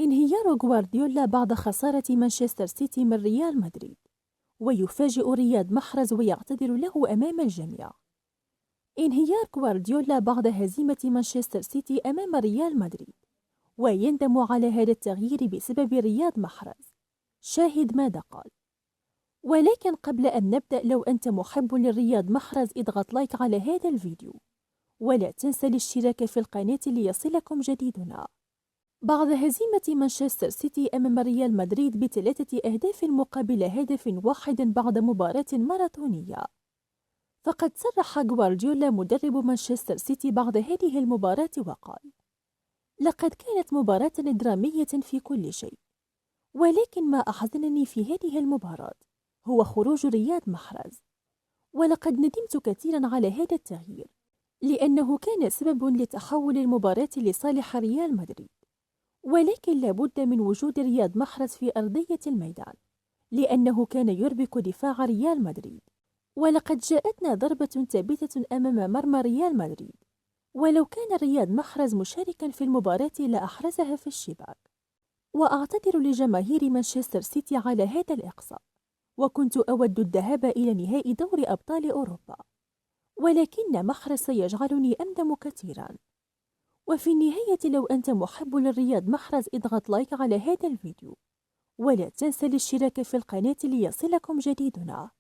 انهيار غوارديولا بعد خسارة مانشستر سيتي من ريال مدريد، ويفاجئ رياض محرز ويعتذر له أمام الجميع. انهيار غوارديولا بعد هزيمة مانشستر سيتي أمام ريال مدريد، ويندم على هذا التغيير بسبب رياض محرز. شاهد ماذا قال. ولكن قبل أن نبدأ، لو أنت محب للرياض محرز اضغط لايك على هذا الفيديو، ولا تنسى الاشتراك في القناة ليصلكم جديدنا. بعد هزيمة مانشستر سيتي أمام ريال مدريد ب3 أهداف مقابل هدف واحد بعد مباراة ماراثونية، فقد صرح غوارديولا مدرب مانشستر سيتي بعد هذه المباراة وقال: لقد كانت مباراة درامية في كل شيء، ولكن ما أحزنني في هذه المباراة هو خروج رياض محرز، ولقد ندمت كثيرا على هذا التغيير، لأنه كان سبب لتحول المباراة لصالح ريال مدريد. ولكن لابد من وجود رياض محرز في أرضية الميدان، لأنه كان يربك دفاع ريال مدريد، ولقد جاءتنا ضربة ثابتة أمام مرمى ريال مدريد، ولو كان رياض محرز مشاركا في المباراة لأحرزها في الشباك. وأعتذر لجماهير مانشستر سيتي على هذا الإقصاء، وكنت أود الذهاب إلى نهائي دوري أبطال أوروبا، ولكن محرز سيجعلني أندم كثيرا. وفي النهاية، لو أنت محب للرياض محرز اضغط لايك على هذا الفيديو، ولا تنسى الاشتراك في القناة ليصلكم جديدنا.